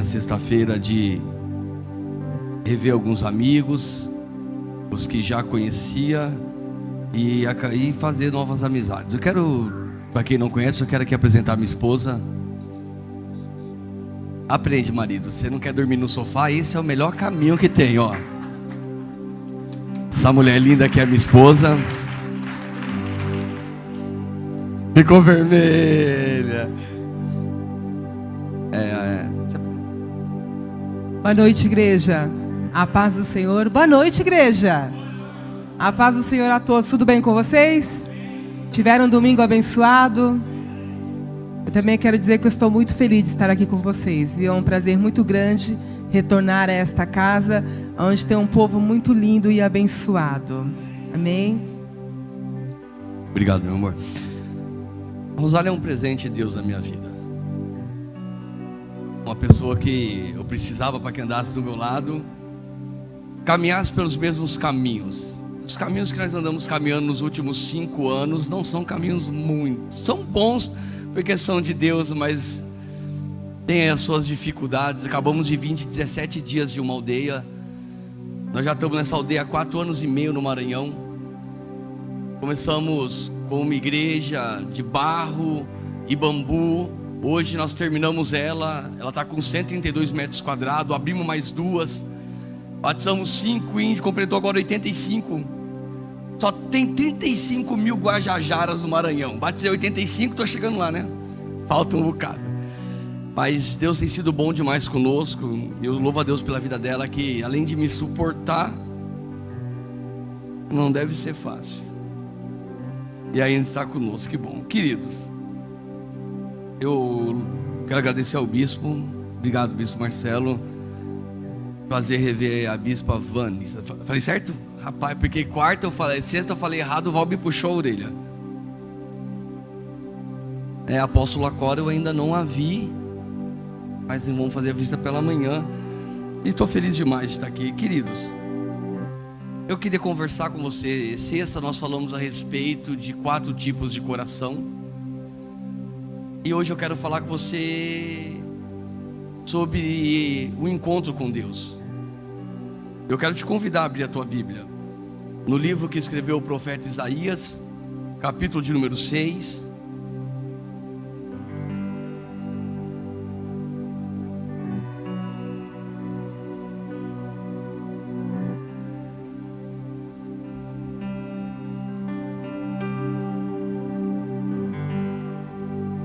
na sexta-feira de rever alguns amigos, os que já conhecia, e fazer novas amizades. Eu quero, para quem não conhece, eu quero aqui apresentar minha esposa. Aprende, marido, você não quer dormir no sofá? Esse é o melhor caminho que tem, ó. Essa mulher linda que é minha esposa. Ficou vermelha. Boa noite, igreja. A paz do Senhor. Boa noite, igreja. A paz do Senhor a todos. Tudo bem com vocês? Tiveram um domingo abençoado? Eu também quero dizer que eu estou muito feliz de estar aqui com vocês. E é um prazer muito grande retornar a esta casa, onde tem um povo muito lindo e abençoado. Amém? Obrigado, meu amor. A Rosália é um presente de Deus na minha vida. Uma pessoa que eu precisava para que andasse do meu lado, caminhasse pelos mesmos caminhos. Os caminhos que nós andamos caminhando nos últimos 5 anos não são caminhos muito, são bons porque são de Deus, mas tem as suas dificuldades. Acabamos de vir de 17 dias de uma aldeia. Nós já estamos nessa aldeia há 4 anos e meio no Maranhão. Começamos com uma igreja de barro e bambu. Hoje nós terminamos ela está com 132 metros quadrados, abrimos mais 2, batizamos 5 índios, completou agora 85. Só tem 35 mil guajajaras no Maranhão. Batizei 85, estou chegando lá, né? Falta um bocado. Mas Deus tem sido bom demais conosco. Eu louvo a Deus pela vida dela, que além de me suportar, não deve ser fácil. E ainda está conosco, que bom. Queridos, eu quero agradecer ao bispo. Obrigado, bispo Marcelo. Prazer rever a bispa Vani. Falei certo? Rapaz, porque quarta eu falei, sexta eu falei errado, o Val me puxou a orelha. Apóstolo Acora eu ainda não a vi, mas vamos fazer a visita pela manhã. E estou feliz demais de estar aqui. Queridos, eu queria conversar com você. Sexta nós falamos a respeito de 4 tipos de coração. E hoje eu quero falar com você sobre o encontro com Deus. Eu quero te convidar a abrir a tua Bíblia no livro que escreveu o profeta Isaías, capítulo de número 6.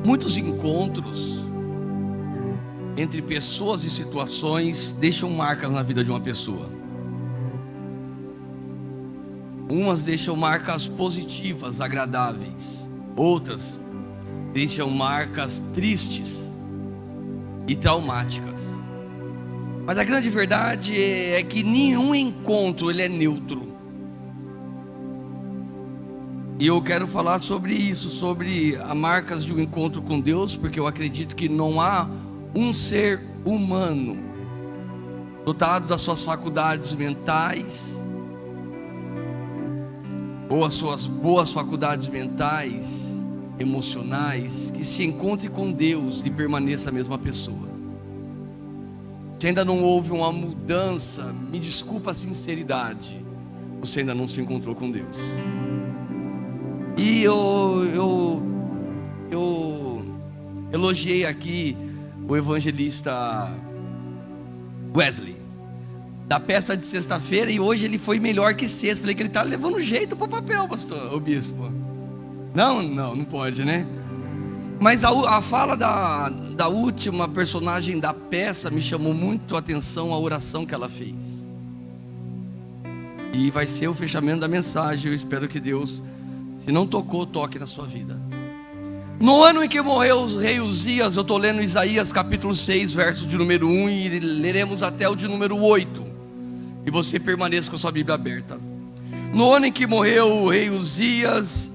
Muitos encontros entre pessoas e situações deixam marcas na vida de uma pessoa. Umas deixam marcas positivas, agradáveis. Outras deixam marcas tristes e traumáticas. Mas a grande verdade é que nenhum encontro ele é neutro. E eu quero falar sobre isso, sobre as marcas de um encontro com Deus, porque eu acredito que não há um ser humano dotado das suas faculdades mentais, ou as suas boas faculdades mentais, emocionais, que se encontre com Deus e permaneça a mesma pessoa. Se ainda não houve uma mudança, me desculpa a sinceridade, você ainda não se encontrou com Deus. E eu elogiei aqui o evangelista Wesley, da peça de sexta-feira, e hoje ele foi melhor que sexta. Falei que ele está levando jeito para o papel, pastor, o bispo. Não pode, né? Mas a fala da última personagem da peça me chamou muito a atenção, a oração que ela fez. E vai ser o fechamento da mensagem. Eu espero que Deus, se não tocou, toque na sua vida. No ano em que morreu o rei Uzias, eu estou lendo Isaías capítulo 6, verso de número 1, e leremos até o de número 8. E você permaneça com a sua Bíblia aberta. No ano em que morreu o rei Uzias,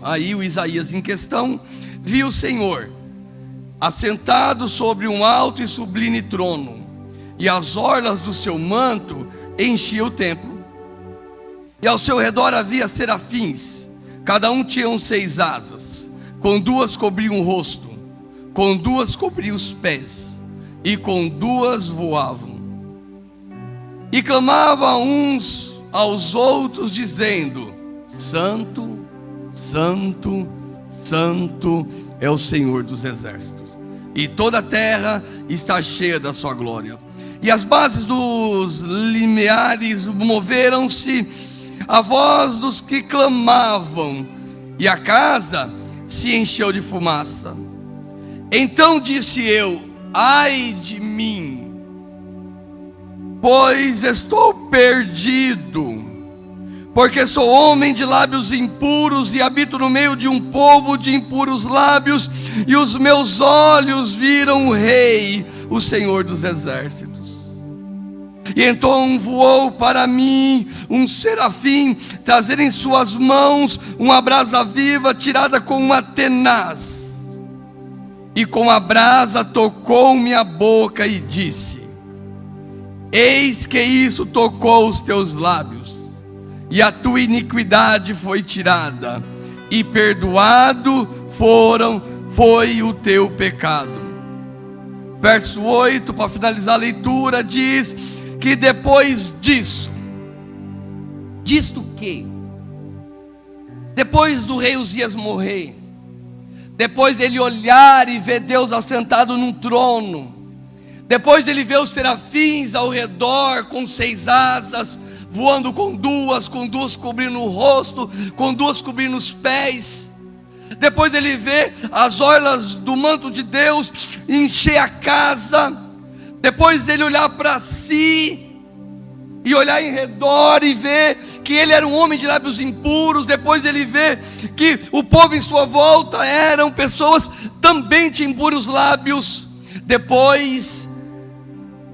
aí o Isaías em questão, vi o Senhor assentado sobre um alto e sublime trono, e as orlas do seu manto enchiam o templo. E ao seu redor havia serafins, cada um tinha 6 asas. Com 2 cobriam o rosto, com 2 cobriam os pés, e com 2 voavam. E clamavam uns aos outros, dizendo: Santo, Santo, Santo é o Senhor dos exércitos, e toda a terra está cheia da sua glória. E as bases dos limiares moveram-se à voz dos que clamavam, e a casa se encheu de fumaça. Então disse eu: ai de mim, pois estou perdido, porque sou homem de lábios impuros e habito no meio de um povo de impuros lábios, e os meus olhos viram o Rei, o Senhor dos exércitos. E então voou para mim um serafim, trazer em suas mãos uma brasa viva tirada com uma tenaz. E com a brasa tocou minha boca e disse: eis que isso tocou os teus lábios, e a tua iniquidade foi tirada, e perdoado foi o teu pecado. Verso 8, para finalizar a leitura, diz que depois disto que? Depois do rei Uzias morrer, depois dele olhar e ver Deus assentado num trono, depois ele vê os serafins ao redor com 6 asas, voando com duas cobrindo o rosto, com 2 cobrindo os pés. Depois ele vê as orlas do manto de Deus encher a casa. Depois dele olhar para si e olhar em redor e ver que ele era um homem de lábios impuros. Depois ele vê que o povo em sua volta eram pessoas também de impuros lábios. Depois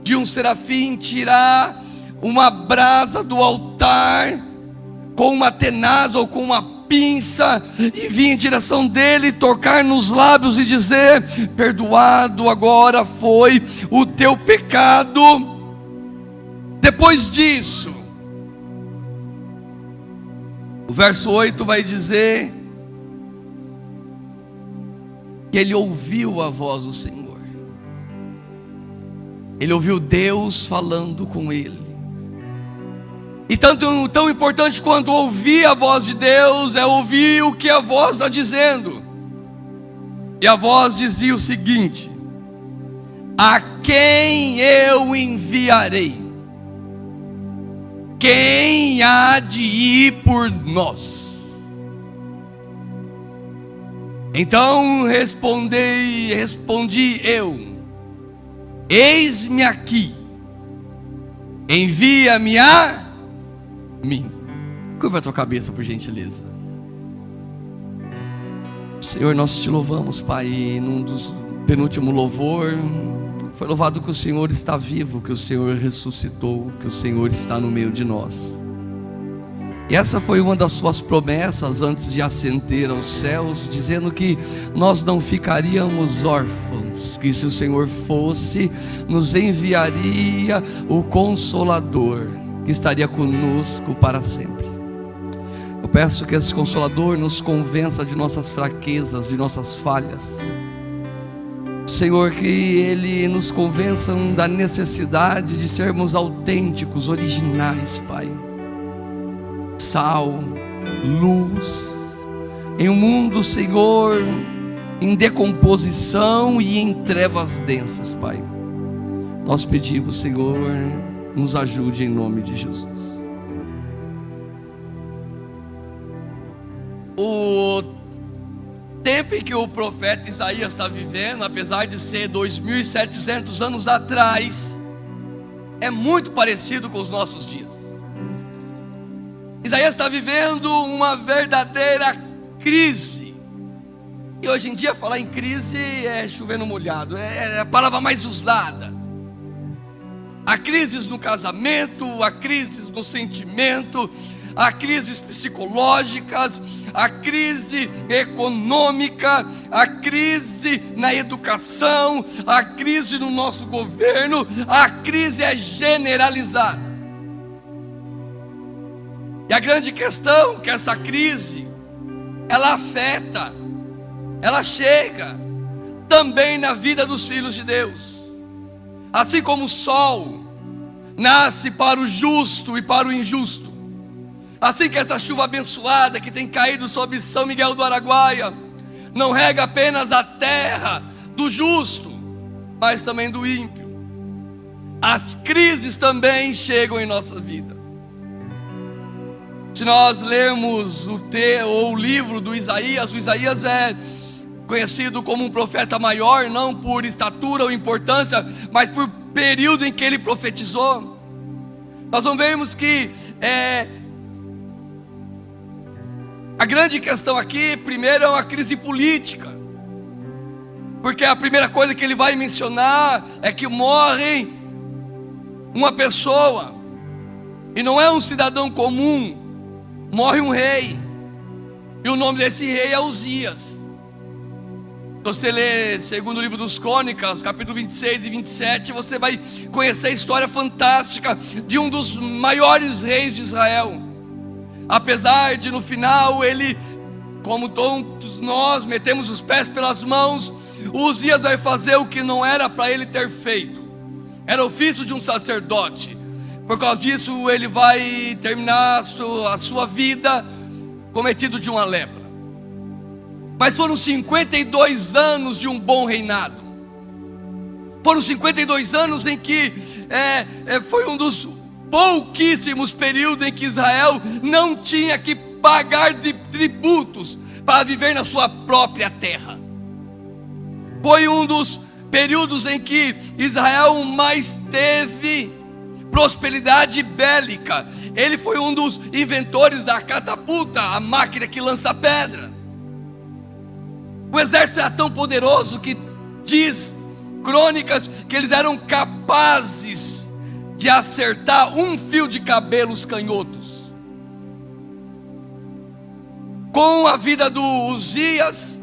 de um serafim tirar uma brasa do altar com uma tenaz ou com uma pinça e vir em direção dele, tocar nos lábios e dizer: perdoado agora foi o teu pecado. Depois disso, o verso 8 vai dizer que ele ouviu a voz do Senhor. Ele ouviu Deus falando com ele. E tão importante quanto ouvir a voz de Deus é ouvir o que a voz está dizendo. E a voz dizia o seguinte: a quem eu enviarei? Quem há de ir por nós? Então respondi eu: eis-me aqui, envia-me a mim. Curva a tua cabeça, por gentileza. Senhor, nós te louvamos, Pai. Num dos penúltimo louvor, foi louvado que o Senhor está vivo, que o Senhor ressuscitou, que o Senhor está no meio de nós. E essa foi uma das suas promessas antes de ascender aos céus, dizendo que nós não ficaríamos órfãos, que se o Senhor fosse, nos enviaria o Consolador, que estaria conosco para sempre. Eu peço que esse Consolador nos convença de nossas fraquezas, de nossas falhas. Senhor, que Ele nos convença da necessidade de sermos autênticos, originais, Pai. Sal, luz, em um mundo, Senhor, em decomposição e em trevas densas, Pai. Nós pedimos, Senhor, nos ajude em nome de Jesus. O tempo em que o profeta Isaías está vivendo, apesar de ser 2.700 anos atrás, é muito parecido com os nossos dias. Isaías está vivendo uma verdadeira crise. E hoje em dia falar em crise é chover no molhado, é a palavra mais usada. Há crises no casamento, há crises no sentimento, há crises psicológicas, há crise econômica, há crise na educação, há crise no nosso governo, a crise é generalizada. E a grande questão é que essa crise, ela afeta, ela chega também na vida dos filhos de Deus. Assim como o sol nasce para o justo e para o injusto, assim que essa chuva abençoada que tem caído sobre São Miguel do Araguaia não rega apenas a terra do justo, mas também do ímpio. As crises também chegam em nossa vida. Se nós lermos o livro do Isaías, o Isaías é conhecido como um profeta maior, não por estatura ou importância, mas por período em que ele profetizou. Nós vamos vermos que a grande questão aqui, primeiro, é uma crise política, porque a primeira coisa que ele vai mencionar é que morre uma pessoa, e não é um cidadão comum, morre um rei, e o nome desse rei é Uzias. Você lê segundo o livro dos Crônicas, capítulo 26 e 27, você vai conhecer a história fantástica de um dos maiores reis de Israel. Apesar de no final ele, como todos nós, metemos os pés pelas mãos, Uzias vai fazer o que não era para ele ter feito. Era ofício de um sacerdote. Por causa disso ele vai terminar a sua vida cometido de uma lepra. Mas foram 52 anos de um bom reinado. Foram 52 anos em que foi um dos pouquíssimos períodos em que Israel não tinha que pagar de tributos para viver na sua própria terra. Foi um dos períodos em que Israel mais teve prosperidade bélica. Ele foi um dos inventores da catapulta, a máquina que lança pedra. O exército era tão poderoso que diz Crônicas que eles eram capazes de acertar um fio de cabelo os canhotos. Com a vida do Uzias,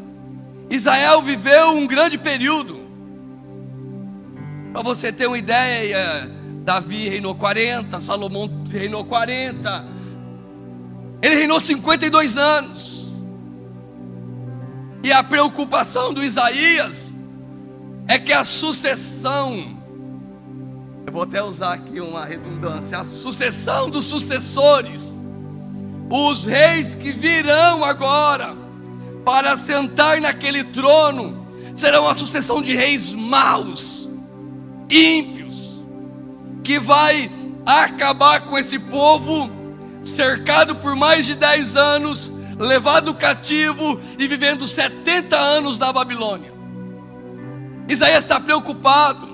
Israel viveu um grande período. Para você ter uma ideia, Davi reinou 40, Salomão reinou 40, ele reinou 52 anos. E a preocupação do Isaías é que a sucessão, eu vou até usar aqui uma redundância, a sucessão dos sucessores, os reis que virão agora para sentar naquele trono, serão a sucessão de reis maus, ímpios, que vai acabar com esse povo, cercado por mais de 10 anos, levado cativo e vivendo 70 anos na Babilônia. Isaías está preocupado,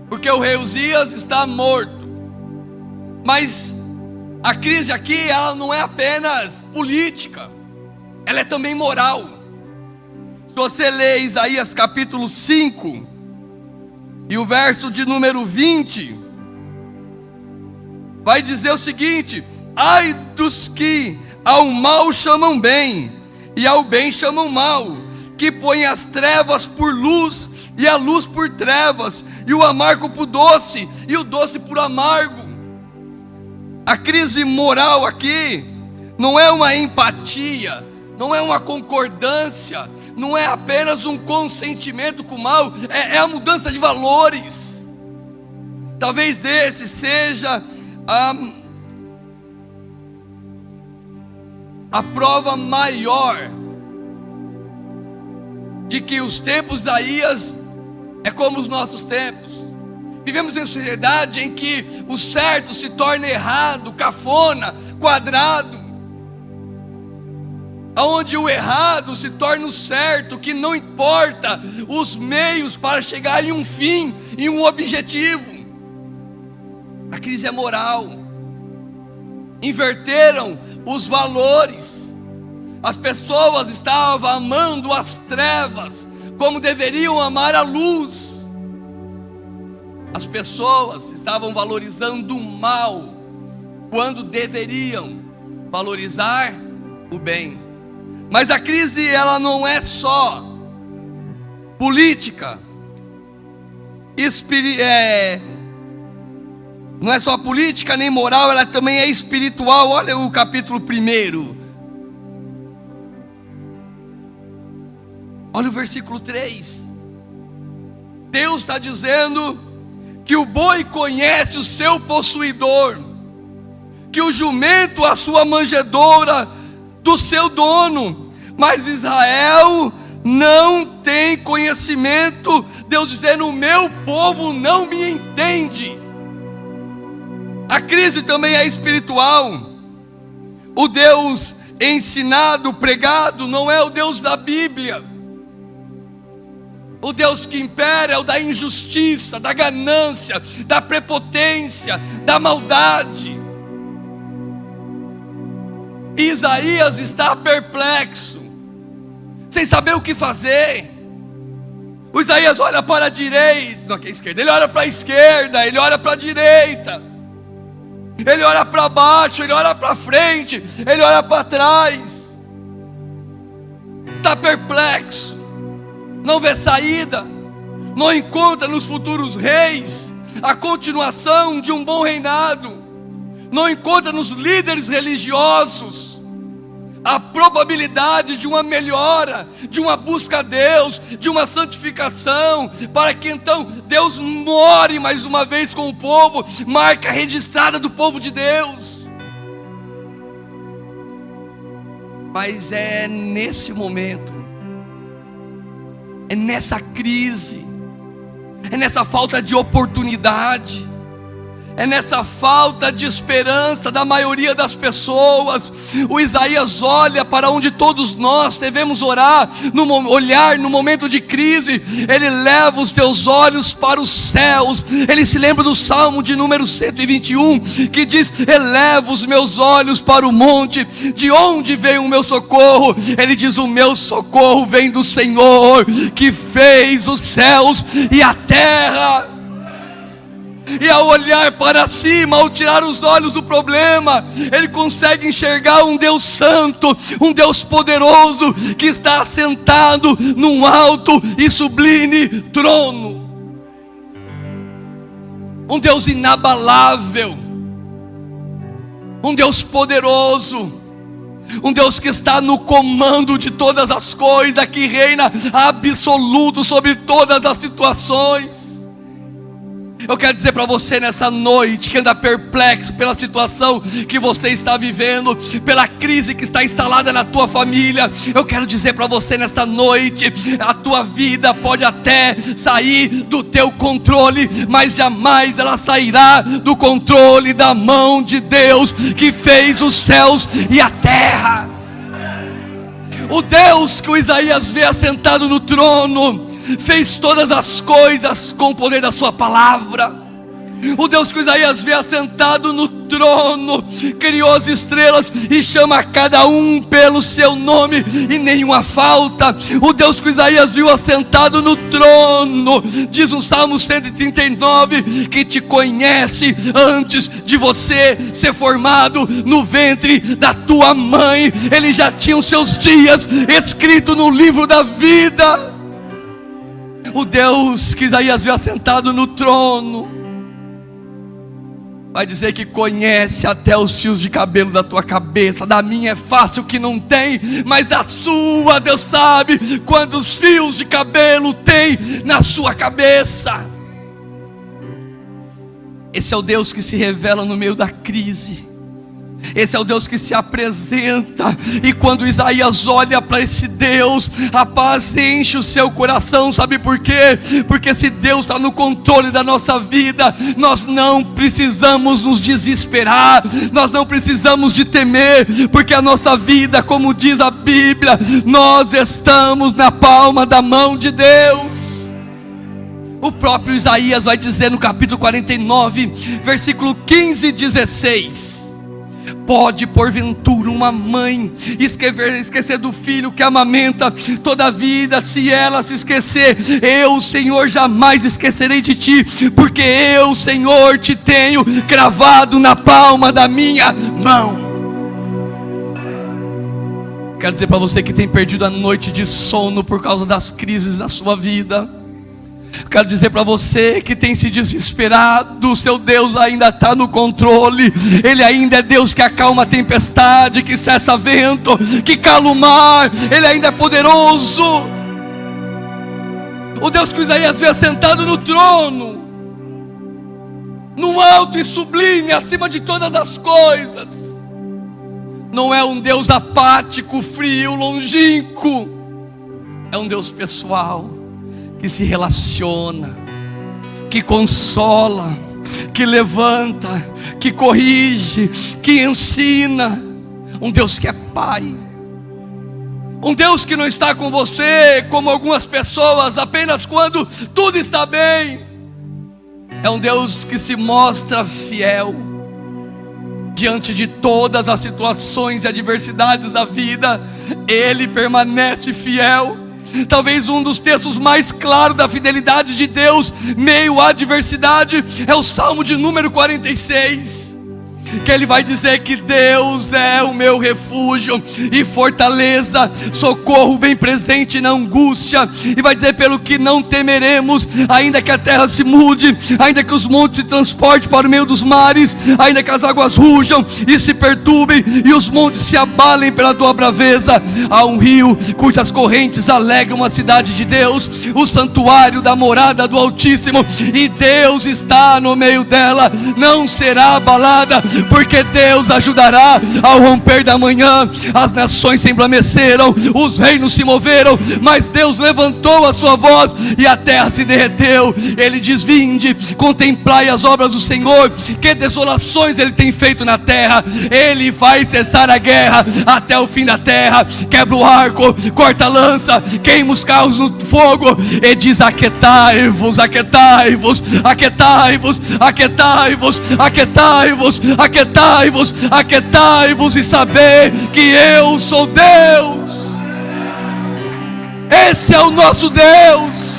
porque o rei Uzias está morto. Mas a crise aqui, ela não é apenas política, ela é também moral. Se você lê Isaías capítulo 5 e o verso de número 20, vai dizer o seguinte: ai dos que ao mal chamam bem, e ao bem chamam mal, que põem as trevas por luz, e a luz por trevas, e o amargo por doce, e o doce por amargo. A crise moral aqui não é uma empatia, não é uma concordância, não é apenas um consentimento com o mal, é a mudança de valores. Talvez esse seja a prova maior de que os tempos de Isaías é como os nossos tempos. Vivemos em uma sociedade em que o certo se torna errado, cafona, quadrado, onde o errado se torna o certo, que não importa os meios para chegar em um fim, em um objetivo. A crise é moral. Inverteram os valores. As pessoas estavam amando as trevas como deveriam amar a luz. As pessoas estavam valorizando o mal quando deveriam valorizar o bem. Mas a crise, ela não é só política, não é só política nem moral, ela também é espiritual. Olha o capítulo 1. Olha o versículo 3. Deus está dizendo que o boi conhece o seu possuidor, que o jumento a sua manjedoura do seu dono, mas Israel não tem conhecimento. Deus dizendo: o meu povo não me entende. A crise também é espiritual. O Deus ensinado, pregado, não é o Deus da Bíblia. O Deus que impera é o da injustiça, da ganância, da prepotência, da maldade. Isaías está perplexo, sem saber o que fazer. O Isaías olha para a direita, não, que é a esquerda, ele olha para a esquerda, ele olha para a direita, ele olha para baixo, ele olha para frente, ele olha para trás. Está perplexo, não vê saída, não encontra nos futuros reis a continuação de um bom reinado, não encontra nos líderes religiosos a probabilidade de uma melhora, de uma busca a Deus, de uma santificação, para que então Deus more mais uma vez com o povo, marca registrada do povo de Deus. Mas é nesse momento, é nessa crise, é nessa falta de oportunidade, é nessa falta de esperança da maioria das pessoas. O Isaías olha para onde todos nós devemos olhar no momento de crise. Ele leva os teus olhos para os céus. Ele se lembra do Salmo de número 121, que diz: eleva os meus olhos para o monte, de onde vem o meu socorro? Ele diz: o meu socorro vem do Senhor, que fez os céus e a terra. E ao olhar para cima, ao tirar os olhos do problema, ele consegue enxergar um Deus santo, um Deus poderoso, que está assentado num alto e sublime trono. Um Deus inabalável, um Deus poderoso, um Deus que está no comando de todas as coisas, que reina absoluto sobre todas as situações. Eu quero dizer para você nessa noite, que anda perplexo pela situação que você está vivendo, pela crise que está instalada na tua família, eu quero dizer para você nessa noite: a tua vida pode até sair do teu controle, mas jamais ela sairá do controle da mão de Deus, que fez os céus e a terra. O Deus que o Isaías vê assentado no trono fez todas as coisas com o poder da sua palavra. O Deus que Isaías vê assentado no trono criou as estrelas e chama cada um pelo seu nome, e nenhuma falta. O Deus que Isaías viu assentado no trono, diz no Salmo 139, que te conhece antes de você ser formado no ventre da tua mãe. Ele já tinha os seus dias escritos no livro da vida. O Deus que Isaías viu assentado no trono vai dizer que conhece até os fios de cabelo da tua cabeça. Da minha é fácil que não tem, mas da sua Deus sabe quantos fios de cabelo tem na sua cabeça. Esse é o Deus que se revela no meio da crise. Esse é o Deus que se apresenta. E quando Isaías olha para esse Deus, a paz enche o seu coração. Sabe por quê? Porque se Deus está no controle da nossa vida, nós não precisamos nos desesperar, nós não precisamos de temer, porque a nossa vida, como diz a Bíblia, nós estamos na palma da mão de Deus. O próprio Isaías vai dizer no capítulo 49, versículo 15 e 16: pode porventura uma mãe esquecer do filho que amamenta? Todavia, se ela se esquecer, eu, Senhor, jamais esquecerei de ti, porque eu, Senhor, te tenho cravado na palma da minha mão. Quero dizer para você que tem perdido a noite de sono por causa das crises na sua vida. Quero dizer para você que tem se desesperado: o seu Deus ainda está no controle. Ele ainda é Deus que acalma a tempestade, que cessa vento, que cala o mar. Ele ainda é poderoso. O Deus que Isaías vê sentado no trono, no alto e sublime, acima de todas as coisas, não é um Deus apático, frio, longínquo. É um Deus pessoal, que se relaciona, que consola, que levanta, que corrige, que ensina. Um Deus que é Pai. Um Deus que não está com você como algumas pessoas apenas quando tudo está bem. É um Deus que se mostra fiel diante de todas as situações e adversidades da vida. Ele permanece fiel. Talvez um dos textos mais claros da fidelidade de Deus meio à adversidade é o Salmo de número 46, que ele vai dizer que Deus é o meu refúgio e fortaleza, socorro bem presente na angústia. E vai dizer: pelo que não temeremos, ainda que a terra se mude, ainda que os montes se transportem para o meio dos mares, ainda que as águas rujam e se perturbem e os montes se abalem pela tua braveza. Há um rio cujas correntes alegram a cidade de Deus, o santuário da morada do Altíssimo, e Deus está no meio dela, não será abalada, porque Deus ajudará ao romper da manhã. As nações se emblameceram, os reinos se moveram, mas Deus levantou a sua voz e a terra se derreteu. Ele diz: vinde, contemplai as obras do Senhor, que desolações Ele tem feito na terra. Ele vai cessar a guerra até o fim da terra, quebra o arco, corta a lança, queima os carros no fogo, e diz: aquietai-vos, aquietai-vos, aquietai-vos, aquietai-vos, aquietai-vos, aquietai-vos, aquietai-vos, e saber que eu sou Deus. Esse é o nosso Deus.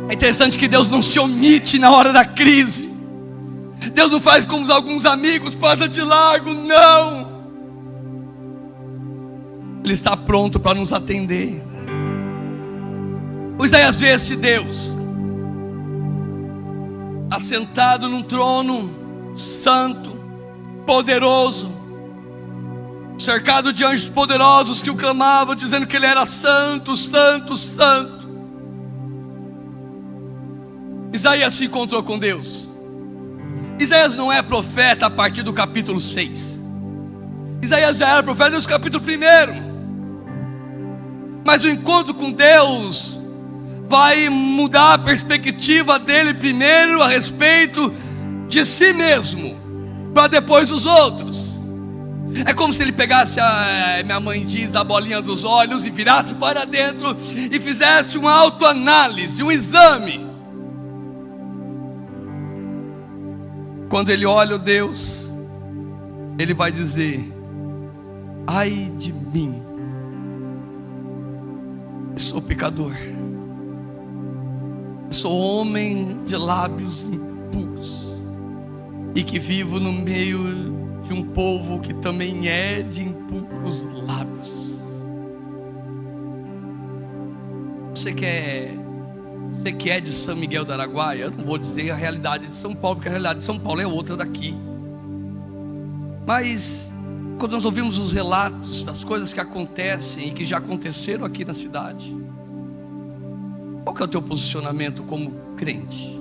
É interessante que Deus não se omite na hora da crise. Deus não faz como alguns amigos, passa de largo, não. Ele está pronto para nos atender. O Isaías vê esse Deus assentado num trono santo, poderoso, cercado de anjos poderosos que o clamavam, dizendo que ele era santo, santo, santo. Isaías se encontrou com Deus. Isaías não é profeta a partir do capítulo 6. Isaías já era profeta desde o capítulo 1. Mas o encontro com Deus vai mudar a perspectiva dele primeiro a respeito de si mesmo, para depois os outros. É como se ele pegasse minha mãe diz, a bolinha dos olhos, e virasse para dentro e fizesse uma autoanálise, um exame. Quando ele olha o Deus, ele vai dizer: ai de mim, sou pecador, sou homem de lábios impuros, e que vivo no meio de um povo que também é de impuros lábios. Você que é de São Miguel do Araguaia, eu não vou dizer a realidade de São Paulo, porque a realidade de São Paulo é outra daqui. Mas quando nós ouvimos os relatos das coisas que acontecem e que já aconteceram aqui na cidade, qual que é o teu posicionamento como crente,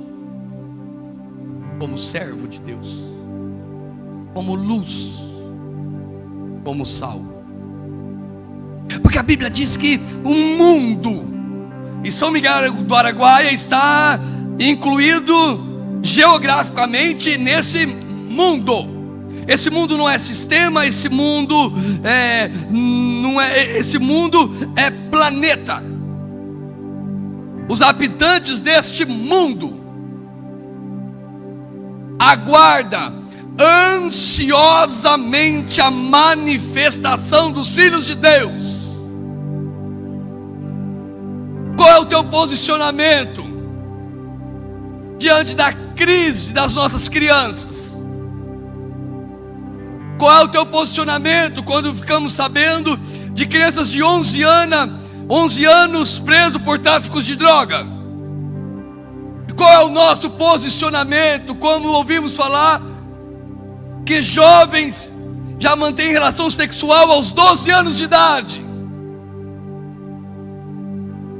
como servo de Deus, como luz, como sal? Porque a Bíblia diz que o mundo, e São Miguel do Araguaia está incluído geograficamente nesse mundo. Esse mundo não é sistema, esse mundo esse mundo é planeta. Os habitantes deste mundo aguardam ansiosamente a manifestação dos filhos de Deus. Qual é o teu posicionamento diante da crise das nossas crianças? Qual é o teu posicionamento quando ficamos sabendo de crianças de 11 anos presos por tráfico de droga? Qual é o nosso posicionamento quando ouvimos falar que jovens já mantém relação sexual aos 12 anos de idade.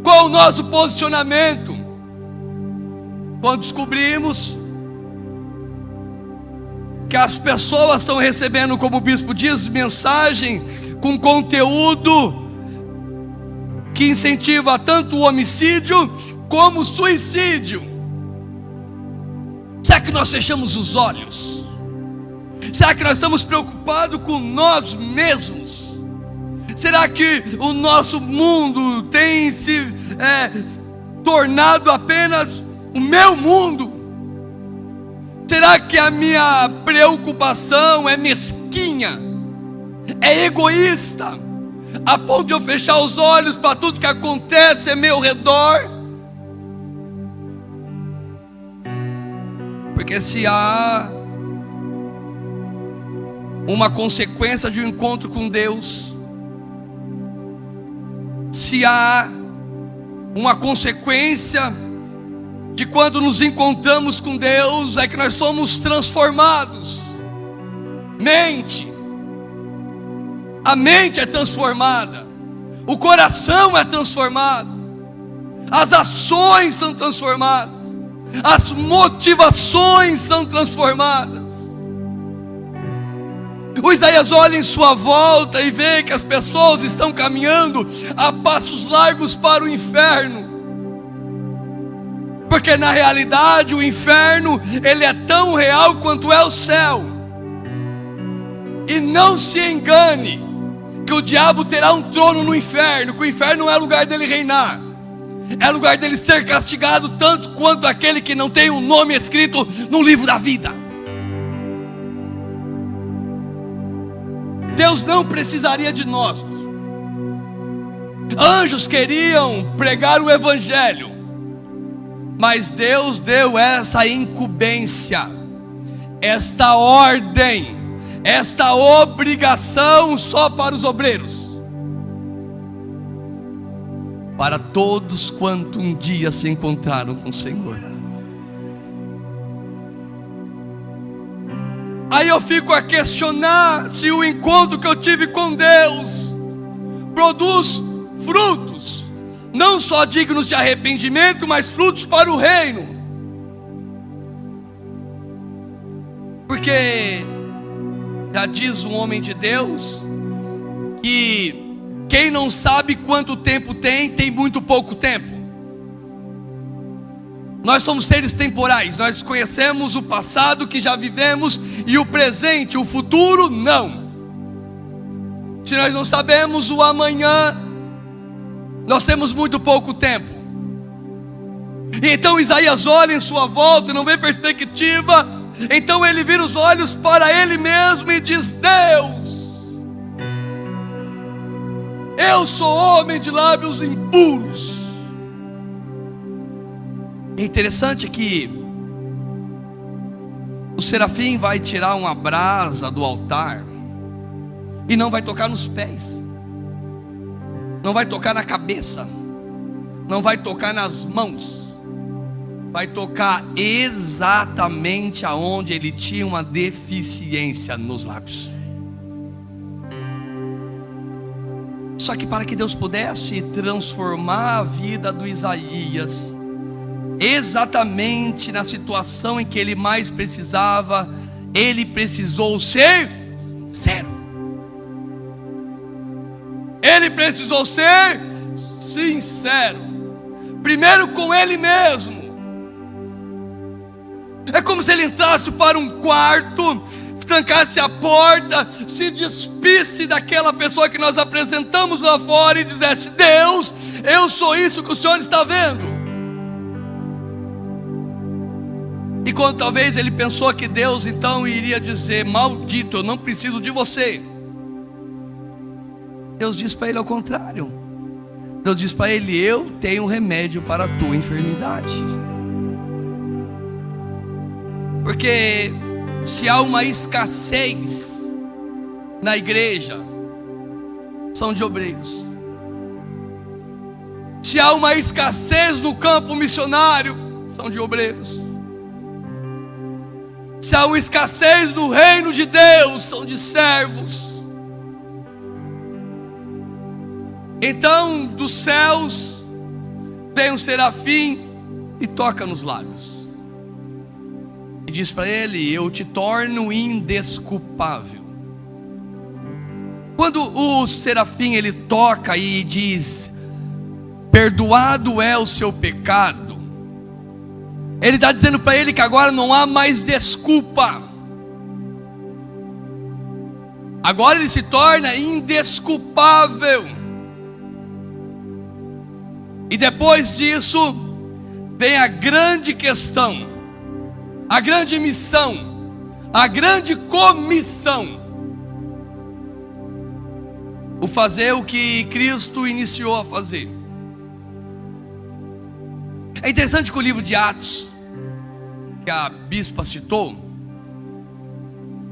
Qual o nosso posicionamento quando descobrimos que as pessoas estão recebendo, como o bispo diz, mensagem com conteúdo que incentiva tanto o homicídio como o suicídio? Será que nós fechamos os olhos? Será que nós estamos preocupados com nós mesmos? Será que o nosso mundo tem se tornado apenas o meu mundo? Será que a minha preocupação é mesquinha, é egoísta, a ponto de eu fechar os olhos para tudo que acontece ao meu redor? Porque se há uma consequência de um encontro com Deus, se há uma consequência de quando nos encontramos com Deus, é que nós somos transformados. A mente é transformada, o coração é transformado, as ações são transformadas, as motivações são transformadas. O Isaías olha em sua volta e vê que as pessoas estão caminhando a passos largos para o inferno. Porque na realidade o inferno, ele é tão real quanto é o céu. E não se engane que o diabo terá um trono no inferno, que o inferno não é lugar dele reinar, é lugar dele ser castigado tanto quanto aquele que não tem um nome escrito no livro da vida. Deus não precisaria de nós. Anjos queriam pregar o evangelho, mas Deus deu essa incumbência, esta ordem, esta obrigação só para os obreiros, para todos quanto um dia se encontraram com o Senhor. Aí eu fico a questionar se o encontro que eu tive com Deus produz frutos, não só dignos de arrependimento, mas frutos para o reino. Porque já diz um homem de Deus que quem não sabe quanto tempo tem muito pouco tempo. Nós somos seres temporais, nós conhecemos o passado que já vivemos e o presente, o futuro não. Se nós não sabemos o amanhã, nós temos muito pouco tempo. E então Isaías olha em sua volta, não vê perspectiva, então ele vira os olhos para ele mesmo e diz: Deus, eu sou homem de lábios impuros. É interessante que o serafim vai tirar uma brasa do altar e não vai tocar nos pés, não vai tocar na cabeça, não vai tocar nas mãos, vai tocar exatamente aonde ele tinha uma deficiência, nos lábios. Só que para que Deus pudesse transformar a vida do Isaías, exatamente na situação em que ele mais precisava, ele precisou ser sincero. Ele precisou ser sincero, primeiro com ele mesmo. É como se ele entrasse para um quarto, trancasse a porta, se despisse daquela pessoa que nós apresentamos lá fora e dissesse: Deus, eu sou isso que o Senhor está vendo. E quando talvez ele pensou que Deus então iria dizer: maldito, eu não preciso de você, Deus diz para ele ao contrário. Deus diz para ele: eu tenho um remédio para a tua enfermidade. Porque se há uma escassez na igreja, são de obreiros. Se há uma escassez no campo missionário, são de obreiros. Se há uma escassez no reino de Deus, são de servos. Então dos céus vem um serafim e toca nos lábios. E diz para ele: eu te torno indesculpável. Quando o serafim ele toca e diz: perdoado é o seu pecado, ele está dizendo para ele que agora não há mais desculpa. Agora ele se torna indesculpável. E depois disso vem a grande questão, a grande missão, a grande comissão: o fazer o que Cristo iniciou a fazer. É interessante que o livro de Atos, que a bispa citou,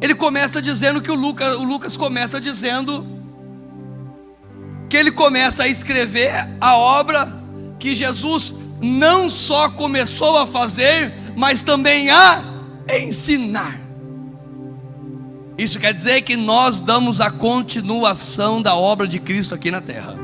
ele começa dizendo que o Lucas começa dizendo que ele começa a escrever a obra que Jesus não só começou a fazer, mas também a ensinar. Isso quer dizer que nós damos a continuação da obra de Cristo aqui na terra.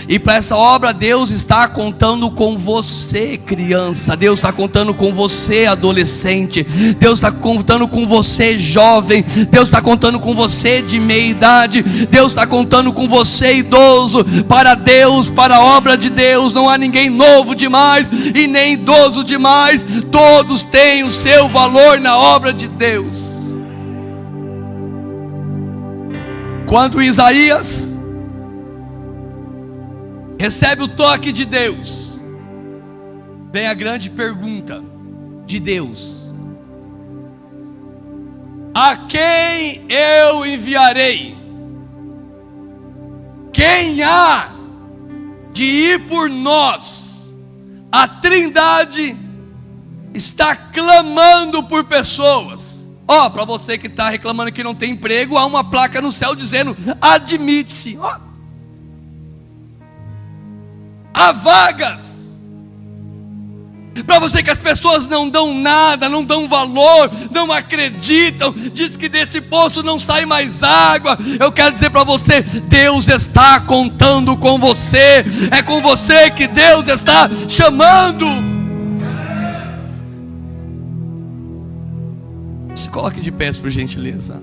E para essa obra Deus está contando com você, criança. Deus está contando com você, adolescente. Deus está contando com você, jovem. Deus está contando com você de meia idade. Deus está contando com você, idoso. Para Deus, para a obra de Deus, não há ninguém novo demais e nem idoso demais. Todos têm o seu valor na obra de Deus. Quando Isaías recebe o toque de Deus, vem a grande pergunta de Deus: a quem eu enviarei? Quem há de ir por nós? A Trindade está clamando por pessoas. Ó, para você que está reclamando que não tem emprego, há uma placa no céu dizendo: admite-se. Há vagas. Para você que as pessoas não dão nada, não dão valor, não acreditam, diz que desse poço não sai mais água, eu quero dizer para você: Deus está contando com você. É com você que Deus está chamando. Se coloque de pé, por gentileza.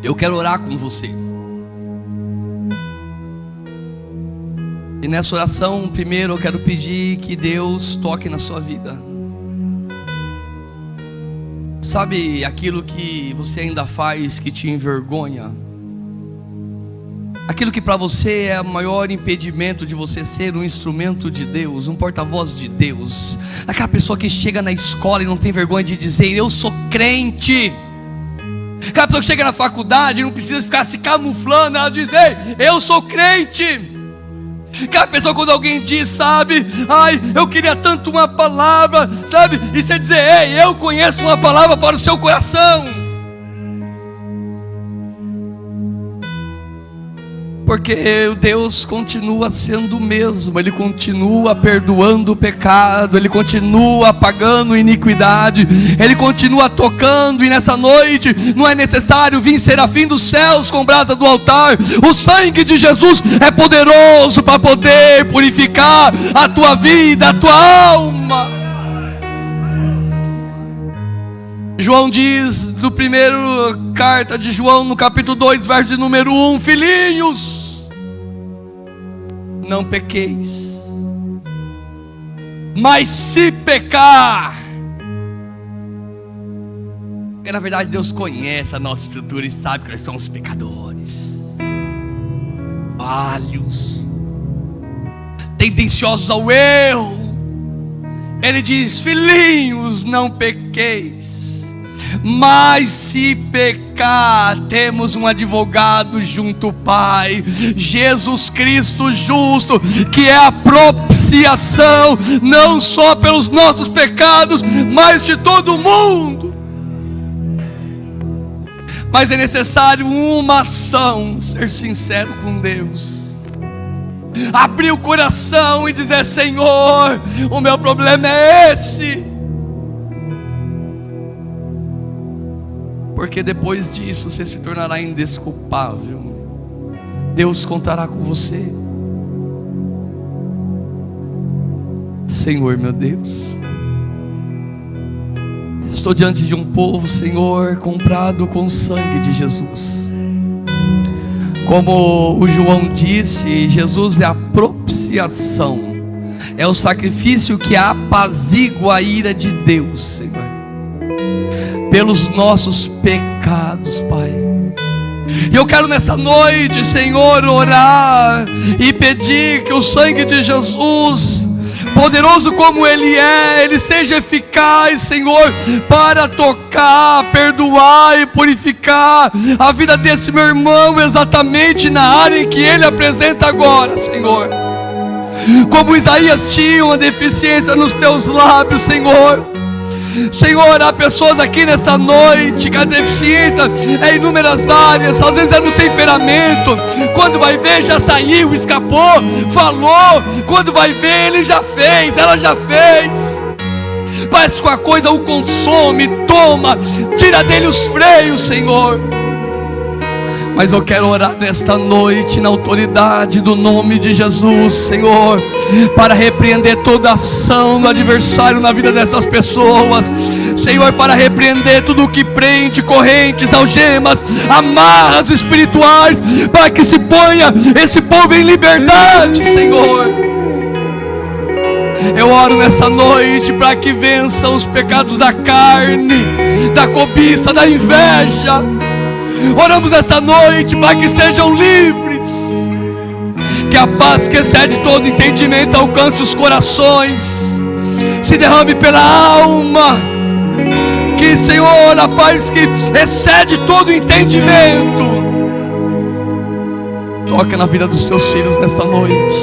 Eu quero orar com você. E nessa oração, primeiro eu quero pedir que Deus toque na sua vida. Sabe aquilo que você ainda faz que te envergonha? Aquilo que para você é o maior impedimento de você ser um instrumento de Deus, um porta-voz de Deus. Aquela pessoa que chega na escola e não tem vergonha de dizer: eu sou crente. Aquela pessoa que chega na faculdade e não precisa ficar se camuflando, ela diz: ei, eu sou crente. Aquela pessoa, quando alguém diz, sabe, ai, eu queria tanto uma palavra, sabe, e você dizer: ei, eu conheço uma palavra para o seu coração. Porque Deus continua sendo o mesmo. Ele continua perdoando o pecado, Ele continua apagando a iniquidade, Ele continua tocando. E nessa noite não é necessário vir serafim dos céus com brasa do altar. O sangue de Jesus é poderoso para poder purificar a tua vida, a tua alma. João diz, no primeiro carta de João, no capítulo 2, verso de número 1: filhinhos, não pequeis, mas se pecar, porque na verdade Deus conhece a nossa estrutura e sabe que nós somos pecadores, falhos, tendenciosos ao erro. Ele diz: filhinhos, não pequeis. Mas se pecar, temos um advogado junto ao Pai, Jesus Cristo justo, que é a propiciação, não só pelos nossos pecados, mas de todo mundo. Mas é necessário uma ação, ser sincero com Deus. abrir o coração e dizer: Senhor, o meu problema é esse. Porque depois disso você se tornará indesculpável. Deus contará com você. Senhor, meu Deus, estou diante de um povo, Senhor, comprado com o sangue de Jesus. Como o João disse, Jesus é a propiciação, é o sacrifício que apazigua a ira de Deus, Senhor, pelos nossos pecados, Pai. E eu quero nessa noite, Senhor, orar e pedir que o sangue de Jesus, poderoso como Ele é, Ele seja eficaz, Senhor, para tocar, perdoar e purificar a vida desse meu irmão, exatamente na área em que ele apresenta agora, Senhor. Como Isaías tinha uma deficiência nos teus lábios, Senhor. Senhor, há pessoas aqui nessa noite que a deficiência é em inúmeras áreas. Às vezes é no temperamento. Quando vai ver, já saiu, escapou, falou. Quando vai ver, ele já fez, ela já fez. Parece que a coisa o consome, toma, tira dele os freios, Senhor. Mas eu quero orar nesta noite na autoridade do nome de Jesus, Senhor, para repreender toda ação do adversário na vida dessas pessoas, Senhor, para repreender tudo o que prende, correntes, algemas, amarras espirituais, para que se ponha esse povo em liberdade, Senhor. Eu oro nessa noite para que vençam os pecados da carne, da cobiça, da inveja. Oramos essa noite para que sejam livres, que a paz que excede todo entendimento alcance os corações, se derrame pela alma, que, Senhor, a paz que excede todo entendimento toca na vida dos teus filhos nessa noite,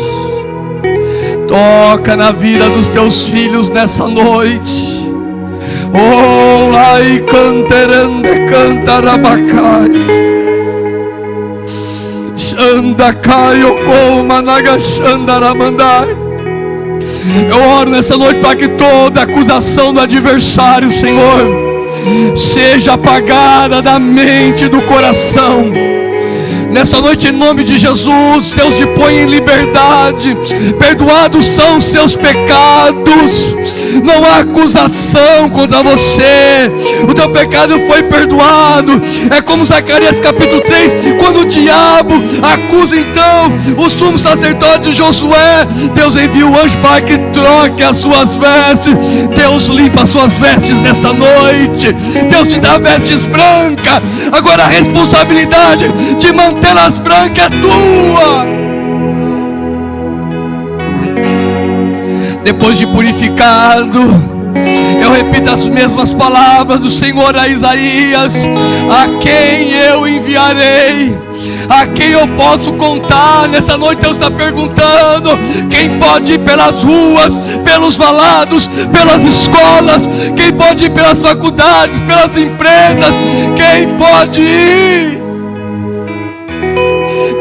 toca na vida dos teus filhos nessa noite. Oh, lai canterande cantarabacai, xandacai okoma nagashandaramandai. Eu oro nessa noite para que toda acusação do adversário, Senhor, seja apagada da mente e do coração. Nessa noite, em nome de Jesus, Deus te põe em liberdade. Perdoados são os seus pecados. Não há acusação contra você. O teu pecado foi perdoado. É como Zacarias capítulo 3, quando o diabo acusa então o sumo sacerdote Josué, Deus envia o anjo para que troque as suas vestes. Deus limpa as suas vestes nesta noite. Deus te dá vestes brancas. Agora a responsabilidade de mantê-las brancas é tua. Depois de purificado, eu repito as mesmas palavras do Senhor a Isaías: a quem eu enviarei? A quem eu posso contar? Nessa noite Deus está perguntando: quem pode ir pelas ruas, pelos valados, pelas escolas? Quem pode ir pelas faculdades, pelas empresas? Quem pode ir?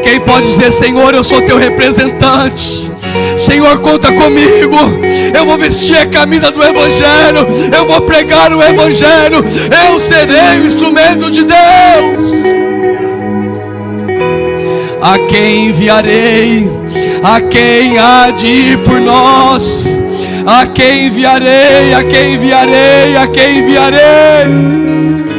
Quem pode dizer: Senhor, eu sou teu representante, Senhor, conta comigo, eu vou vestir a camisa do Evangelho, eu vou pregar o Evangelho, eu serei o instrumento de Deus. A quem enviarei? A quem há de ir por nós? A quem enviarei? A quem enviarei? A quem enviarei?